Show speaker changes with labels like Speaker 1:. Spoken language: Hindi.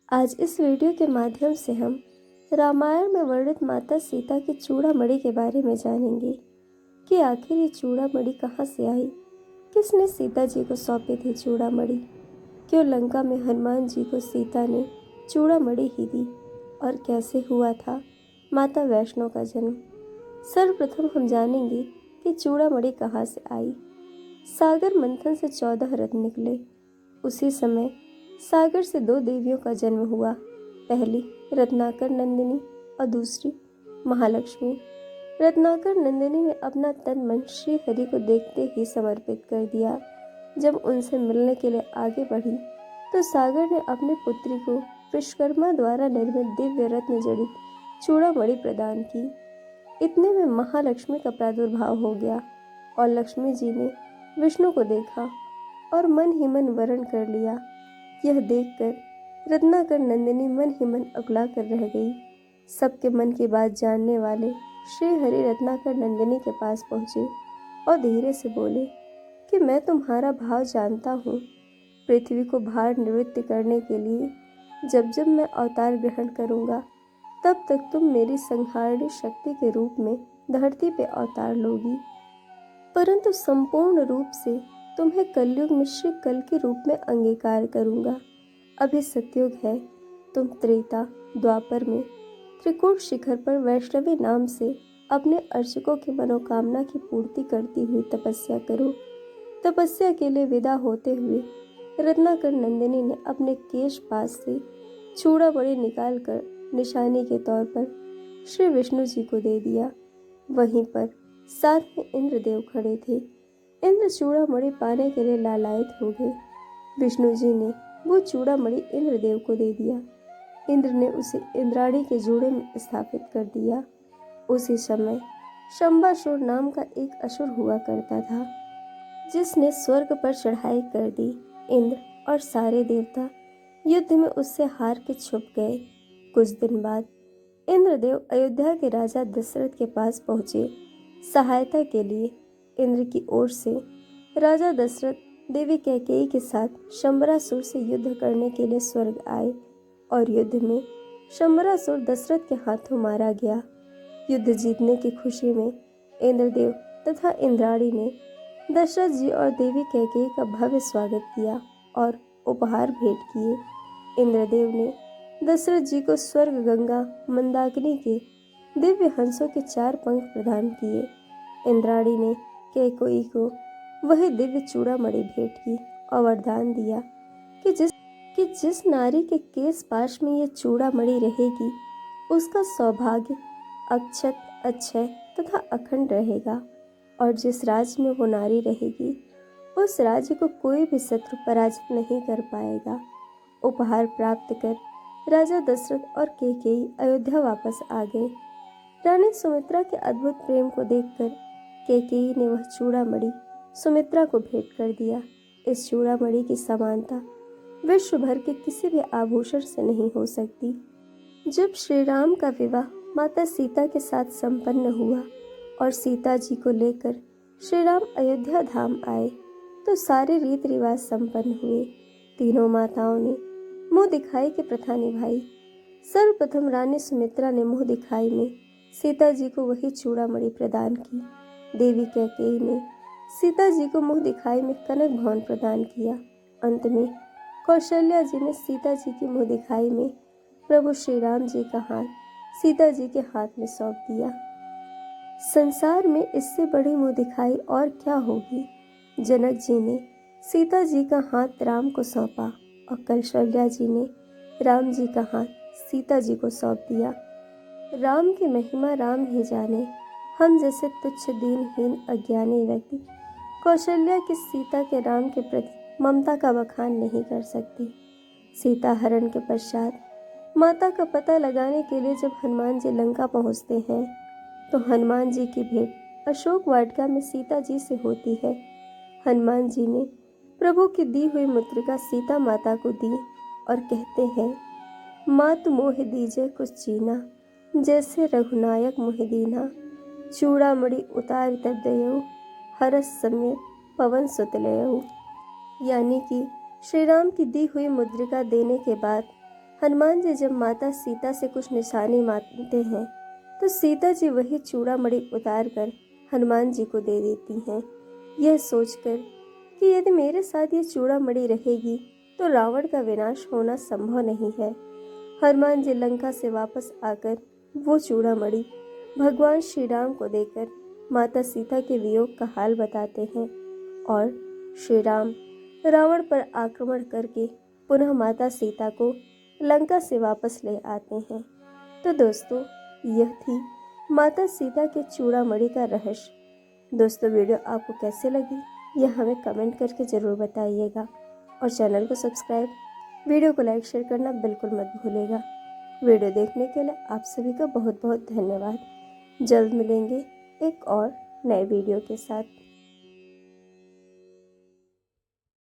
Speaker 1: आज इस वीडियो के माध्यम से हम रामायण में वर्णित माता सीता की चूड़ामणि के बारे में जानेंगे कि आखिर ये चूड़ामणि कहाँ से आई, किसने सीता जी को सौंपी थी चूड़ामणि, क्यों लंका में हनुमान जी को सीता ने चूड़ामणि ही दी और कैसे हुआ था माता वैष्णो का जन्म। सर्वप्रथम हम जानेंगे कि चूड़ामणि कहाँ से आई। सागर मंथन से 14 रत्न निकले। उसी समय सागर से 2 देवियों का जन्म हुआ, पहली रत्नाकर नंदिनी और दूसरी महालक्ष्मी। रत्नाकर नंदिनी ने अपना तन मन श्री हरि को देखते ही समर्पित कर दिया। जब उनसे मिलने के लिए आगे बढ़ी तो सागर ने अपनी पुत्री को विश्वकर्मा द्वारा निर्मित दिव्य रत्न जड़ित चूड़ामणि प्रदान की। इतने में महालक्ष्मी का प्रादुर्भाव हो गया और लक्ष्मी जी ने विष्णु को देखा और मन ही मन वरण कर लिया। यह देखकर रत्नाकर नंदिनी मन ही मन अकुला कर रह गई। सबके मन की बात जानने वाले श्री हरि रत्नाकर नंदिनी के पास पहुंचे और धीरे से बोले कि मैं तुम्हारा भाव जानता हूँ। पृथ्वी को भार निवृत्त करने के लिए जब जब मैं अवतार ग्रहण करूँगा तब तक तुम मेरी संहारणी शक्ति के रूप में धरती पे अवतार लोगी, परंतु संपूर्ण रूप से तुम्हें कलयुग में श्री कल के रूप में अंगीकार करूंगा। अभी सतयुग है, तुम त्रेता द्वापर में त्रिकूट शिखर पर वैष्णवी नाम से अपने अर्चकों की मनोकामना की पूर्ति करती हुई तपस्या करो। तपस्या के लिए विदा होते हुए रत्नाकर नंदिनी ने अपने केश पास से चूड़ामणि निकालकर निशानी के तौर पर श्री विष्णु जी को दे दिया। वहीं पर साथ में इंद्रदेव खड़े थे। इंद्र चूड़ामणि पाने के लिए लालायित हो गए। विष्णु जी ने वो चूड़ामणि इंद्रदेव को दे दिया। इंद्र ने उसे इंद्राणी के जोड़े में स्थापित कर दिया। उसी समय शंबासुर नाम का एक असुर हुआ करता था, जिसने स्वर्ग पर चढ़ाई कर दी। इंद्र और सारे देवता युद्ध में उससे हार के छुप गए। कुछ दिन बाद इंद्रदेव अयोध्या के राजा दशरथ के पास पहुंचे सहायता के लिए। इंद्र की ओर से राजा दशरथ देवी कैकेयी के साथ शंबरासुर से युद्ध करने के लिए स्वर्ग आए और युद्ध में शंबरासुर दशरथ के हाथों मारा गया। युद्ध जीतने की खुशी में इंद्रदेव तथा इंद्राणी ने दशरथ जी और देवी कैकेयी का भव्य स्वागत किया और उपहार भेंट किए। इंद्रदेव ने दशरथ जी को स्वर्ग गंगा मंदाकिनी के दिव्य हंसों के 4 पंख प्रदान किए। इंद्राणी ने कैकेयी को वही दिव्य चूड़ामणि भेंट की और वरदान दिया कि जिस नारी के केश पाश में यह चूड़ामणि रहेगी उसका सौभाग्य अक्षत अक्षय तथा अखंड रहेगा, और जिस राज्य में वो नारी रहेगी उस राज्य को कोई भी शत्रु पराजित नहीं कर पाएगा। उपहार प्राप्त कर राजा दशरथ और कैकेयी अयोध्या वापस आ गए। रानी सुमित्रा के अद्भुत प्रेम को देखकर कैकेयी ने वह चूड़ामणि सुमित्रा को भेंट कर दिया। इस चूड़ामणि की समानता विश्व भर के किसी भी आभूषण से नहीं हो सकती। जब श्री राम का विवाह माता सीता के साथ संपन्न हुआ और सीता जी को लेकर श्री राम अयोध्या धाम आए तो सारे रीति रिवाज संपन्न हुए। तीनों माताओं ने मुंह दिखाई की प्रथा निभाई। सर्वप्रथम रानी सुमित्रा ने मुंह दिखाई में सीता जी को वही चूड़ामणि प्रदान की। देवी कैकेयी ने सीता जी को मुंह दिखाई में कनक भवन प्रदान किया। अंत में कौशल्या जी ने सीता जी की मुंह दिखाई में प्रभु श्री राम जी का हाथ सीता जी के हाथ में सौंप दिया। संसार में इससे बड़ी मुंह दिखाई और क्या होगी। जनक जी ने सीता जी का हाथ राम को सौंपा और कौशल्या जी ने राम जी का हाथ सीता जी को सौंप दिया। राम की महिमा राम ही जाने। हम जैसे तुच्छ दीनहीन अज्ञानी व्यक्ति कौशल्या की सीता के राम के प्रति ममता का बखान नहीं कर सकती। सीता हरण के पश्चात माता का पता लगाने के लिए जब हनुमान जी लंका पहुंचते हैं तो हनुमान जी की भेंट अशोक वाटिका में सीता जी से होती है। हनुमान जी ने प्रभु की दी हुई मुद्रिका सीता माता को दी और कहते हैं, मात मोह दीजे कुछ चीना, जैसे रघुनायक मोह दीना। चूड़ामणि उतार तब दयऊ, हरस समय पवन सुतलयऊ। यानी कि श्री राम की दी हुई मुद्रिका देने के बाद हनुमान जी जब माता सीता से कुछ निशानी मांगते हैं तो सीता जी वही चूड़ामणि उतार कर हनुमान जी को दे देती हैं, यह सोचकर कि यदि मेरे साथ ये चूड़ामणि रहेगी तो रावण का विनाश होना संभव नहीं है। हनुमान जी लंका से वापस आकर वो चूड़ामणि भगवान श्री राम को देकर माता सीता के वियोग का हाल बताते हैं और श्री राम रावण पर आक्रमण करके पुनः माता सीता को लंका से वापस ले आते हैं। तो दोस्तों, यह थी माता सीता के चूड़ामणि का रहस्य। दोस्तों, वीडियो आपको कैसे लगी यह हमें कमेंट करके ज़रूर बताइएगा और चैनल को सब्सक्राइब, वीडियो को लाइक शेयर करना बिल्कुल मत भूलिएगा। वीडियो देखने के लिए आप सभी का बहुत बहुत धन्यवाद। जल्द मिलेंगे एक और नए वीडियो के साथ।